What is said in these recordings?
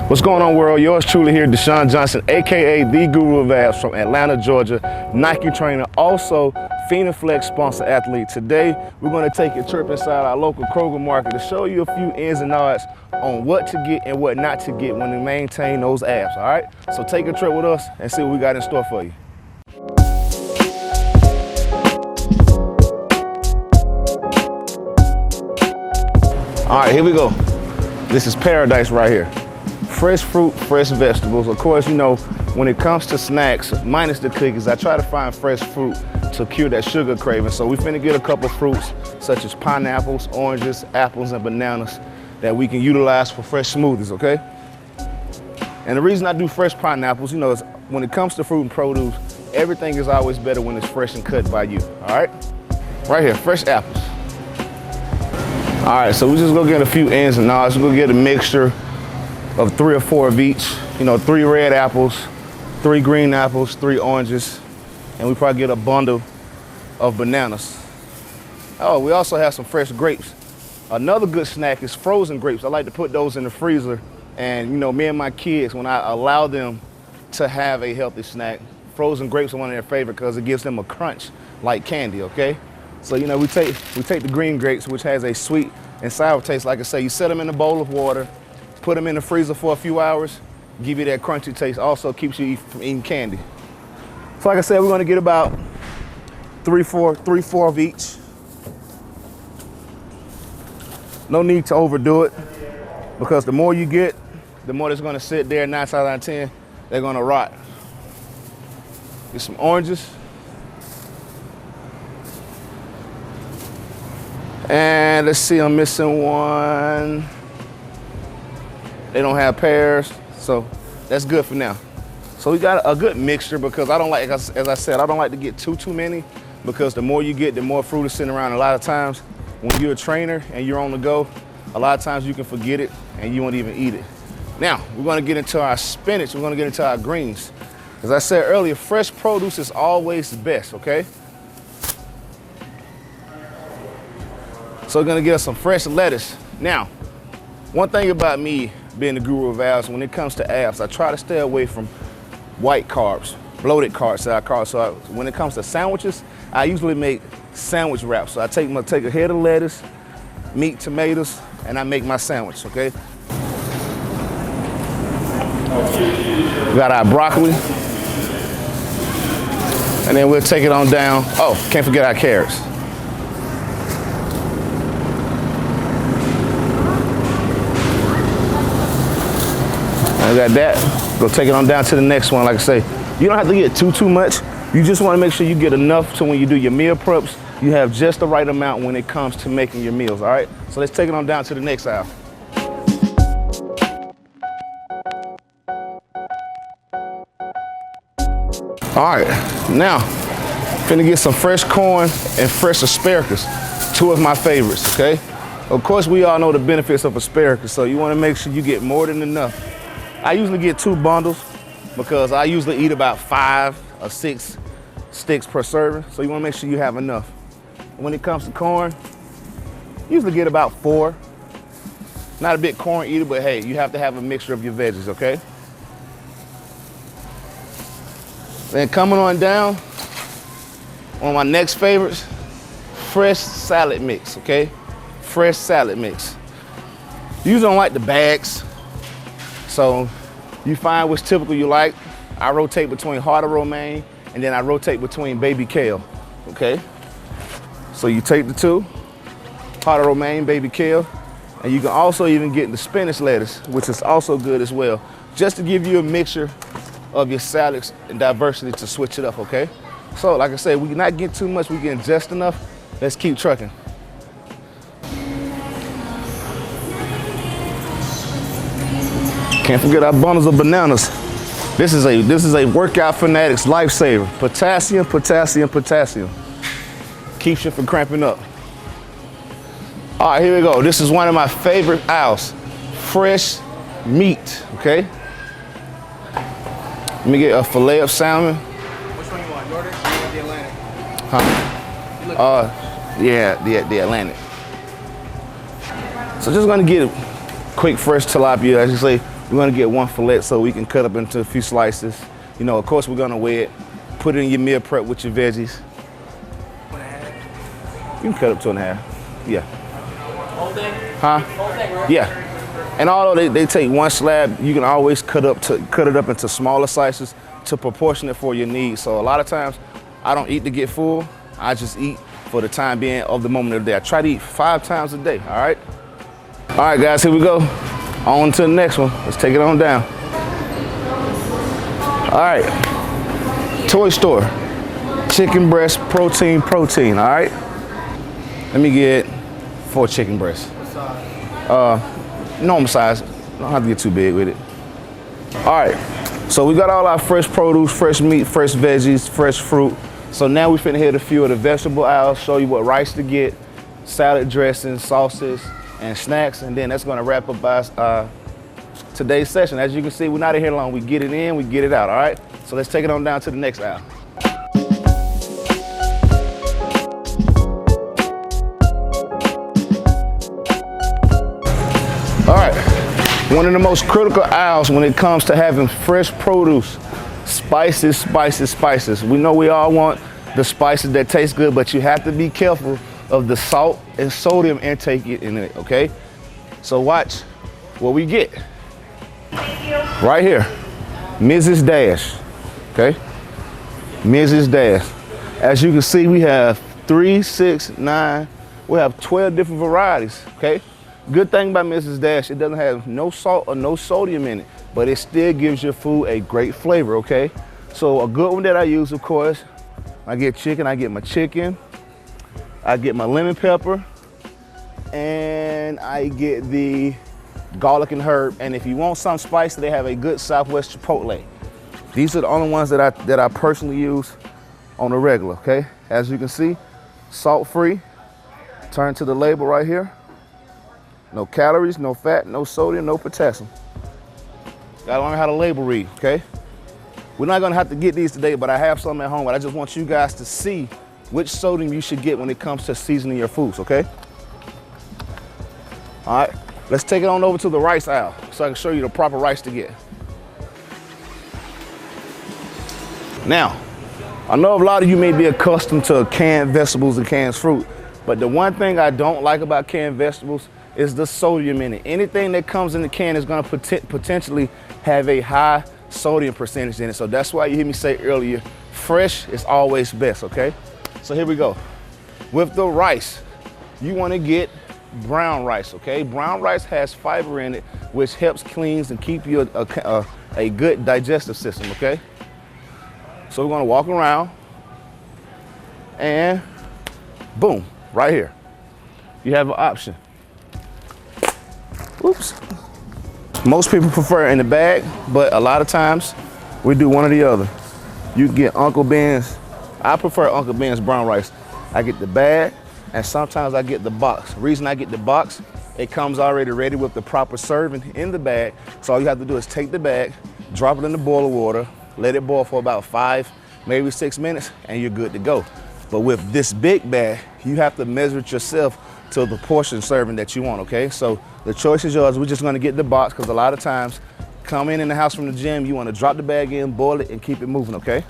What's going on, world? Yours truly here, DaShaun Johnson, aka the Guru of Abs from Atlanta, Georgia, Nike trainer, also Finaflex sponsor athlete. Today, we're going to take a trip inside our local Kroger market to show you a few ins and outs on what to get and what not to get when you maintain those abs, all right? So take a trip with us and see what we got in store for you. All right, here we go. This is paradise right here. Fresh fruit, fresh vegetables. Of course, you know, when it comes to snacks, minus the cookies, I try to find fresh fruit to cure that sugar craving. So we finna get a couple fruits, such as pineapples, oranges, apples, and bananas that we can utilize for fresh smoothies, okay? And the reason I do fresh pineapples, you know, is when it comes to fruit and produce, everything is always better when it's fresh and cut by you, all right? Right here, fresh apples. All right, so we just gonna get a few ins and outs. We're gonna get a mixture of 3 or 4 of each. You know, 3 red apples, 3 green apples, 3 oranges, and we probably get a bundle of bananas. Oh, we also have some fresh grapes. Another good snack is frozen grapes. I like to put those in the freezer, and you know, me and my kids, when I allow them to have a healthy snack, frozen grapes are one of their favorite because it gives them a crunch like candy, okay? So, you know, we take the green grapes, which has a sweet and sour taste. Like I say, you set them in a bowl of water, put them in the freezer for a few hours, give you that crunchy taste. Also keeps you from eating candy. So like I said, we're gonna get about 3, 4 of each. No need to overdo it, because the more you get, the more it's gonna sit there. 9 times out of 10, they're gonna rot. Get some oranges. And let's see, I'm missing one. They don't have pears, so that's good for now. So we got a good mixture, because I don't like, as I said, I don't like to get too many, because the more you get, the more fruit is sitting around. A lot of times when you're a trainer and you're on the go, a lot of times you can forget it and you won't even eat it. Now, we're gonna get into our spinach, we're gonna get into our greens. As I said earlier, fresh produce is always the best, okay? So we're gonna get us some fresh lettuce. Now, one thing about me being the guru of abs, when it comes to abs, I try to stay away from white carbs, bloated carbs that I call. So when it comes to sandwiches, I usually make sandwich wraps. So I take a head of lettuce, meat, tomatoes, and I make my sandwich, okay? We got our broccoli. And then we'll take it on down. Oh, can't forget our carrots. I got that. Go take it on down to the next one. Like I say, you don't have to get too much. You just want to make sure you get enough so when you do your meal preps, you have just the right amount when it comes to making your meals, all right? So let's take it on down to the next aisle. All right, now, finna get some fresh corn and fresh asparagus, 2 of my favorites, okay? Of course, we all know the benefits of asparagus, so you wanna make sure you get more than enough. I usually get 2 bundles because I usually eat about 5 or 6 sticks per serving, so you wanna make sure you have enough. When it comes to corn, usually get about 4. Not a big corn eater, but hey, you have to have a mixture of your veggies, okay? Then coming on down, one of my next favorites, fresh salad mix, okay? Fresh salad mix. You usually don't like the bags, so you find which typical you like. I rotate between heart of romaine, and then I rotate between baby kale, okay? So you take the 2, heart of romaine, baby kale, and you can also even get the spinach lettuce, which is also good as well, just to give you a mixture of your salads and diversity to switch it up, okay? So like I said, we not get too much, we getting just enough. Let's keep trucking. Can't forget our bundles of bananas. This is a workout fanatics lifesaver. Potassium, potassium, potassium. Keeps you from cramping up. All right, here we go. This is one of my favorite aisles. Fresh meat, okay? Let me get a fillet of salmon. Which one you want, Jordan? Or you want the Atlantic? Huh? Yeah, the Atlantic. So just gonna get a quick fresh tilapia. As you say, We're gonna get one fillet so we can cut up into a few slices. You know, of course, we're gonna weigh it, put it in your meal prep with your veggies. 1.5. You can cut up 2.5. Yeah. Whole thing? Huh? Whole thing, right? Yeah. And although they take one slab, you can always cut it up into smaller slices to proportion it for your needs. So a lot of times, I don't eat to get full. I just eat for the time being of the moment of the day. I try to eat 5 times a day, all right? All right, guys, here we go. On to the next one. Let's take it on down. All right, Toy Store. Chicken breast, protein, all right? Let me get 4 chicken breasts. Normal size. Don't have to get too big with it. All right, so we got all our fresh produce, fresh meat, fresh veggies, fresh fruit. So now we finna hit a few of the vegetable aisles, show you what rice to get, salad dressings, sauces, and snacks, and then that's gonna wrap up our, today's session. As you can see, we're not in here long. We get it in, we get it out, all right? So let's take it on down to the next aisle. All right, one of the most critical aisles when it comes to having fresh produce. Spices, spices, spices. We know we all want the spices that taste good, but you have to be careful of the salt and sodium intake in it, okay? So watch what we get. Right here, Mrs. Dash, okay? Mrs. Dash. As you can see, we have 3, 6, 9, we have 12 different varieties, okay? Good thing about Mrs. Dash, it doesn't have no salt or no sodium in it, but it still gives your food a great flavor, okay? So a good one that I use, of course, I get chicken, I get my chicken, I get my lemon pepper, and I get the garlic and herb. And if you want some spicy, they have a good Southwest Chipotle. These are the only ones that I personally use on the regular, okay? As you can see, salt-free. Turn to the label right here. No calories, no fat, no sodium, no potassium. Gotta learn how to label read, okay? We're not gonna have to get these today, but I have some at home, but I just want you guys to see which sodium you should get when it comes to seasoning your foods, okay? All right, let's take it on over to the rice aisle so I can show you the proper rice to get. Now, I know a lot of you may be accustomed to canned vegetables and canned fruit, but the one thing I don't like about canned vegetables is the sodium in it. Anything that comes in the can is gonna potentially have a high sodium percentage in it. So that's why you hear me say earlier, fresh is always best, okay? So here we go. With the rice, you wanna get brown rice, okay? Brown rice has fiber in it, which helps cleanse and keep you a good digestive system, okay? So we're gonna walk around and boom, right here. You have an option. Oops. Most people prefer it in the bag, but a lot of times we do one or the other. You get Uncle Ben's. I prefer Uncle Ben's brown rice. I get the bag, and sometimes I get the box. Reason I get the box, it comes already ready with the proper serving in the bag. So all you have to do is take the bag, drop it in the boiler water, let it boil for about 5, maybe 6 minutes, and you're good to go. But with this big bag, you have to measure it yourself to the portion serving that you want, okay? So the choice is yours. We're just gonna get the box because a lot of times, coming in the house from the gym, you wanna drop the bag in, boil it, and keep it moving, okay?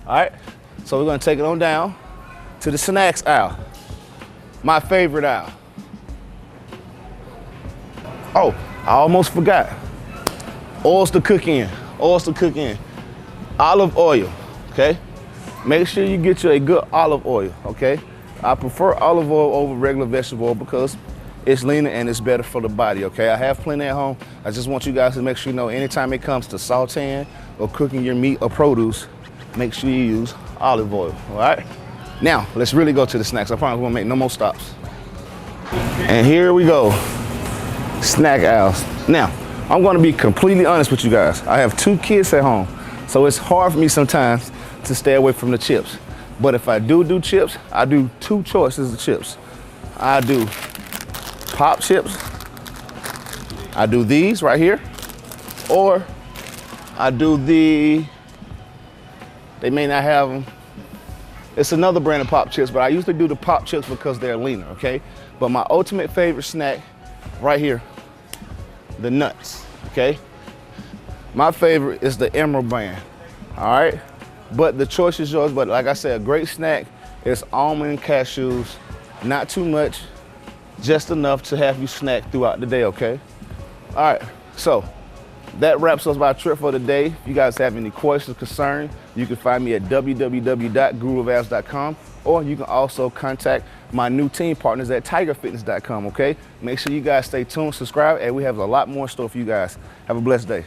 All right, so we're gonna take it on down to the snacks aisle. My favorite aisle. Oh, I almost forgot. Oils to cook in, oils to cook in. Olive oil, okay? Make sure you get you a good olive oil, okay? I prefer olive oil over regular vegetable oil because it's leaner and it's better for the body, okay? I have plenty at home. I just want you guys to make sure you know anytime it comes to sauteing or cooking your meat or produce, make sure you use olive oil, all right? Now, let's really go to the snacks. I promise we won't make no more stops. And here we go, snack aisles. Now, I'm gonna be completely honest with you guys. I have 2 kids at home, so it's hard for me sometimes to stay away from the chips. But if I do chips, I do 2 choices of chips. I do pop chips. I do these right here, or I do they may not have them. It's another brand of pop chips, but I usually do the pop chips because they're leaner, okay? But my ultimate favorite snack right here, the nuts, okay? okay? My favorite is the Emerald Band, all right? But the choice is yours, but like I said, a great snack is almond and cashews, not too much, just enough to have you snack throughout the day, okay? All right, so that wraps up our trip for the day. If you guys have any questions, concerns, you can find me at www.guruofabs.com, or you can also contact my new team partners at tigerfitness.com, okay? Make sure you guys stay tuned, subscribe, and we have a lot more in store for you guys. Have a blessed day.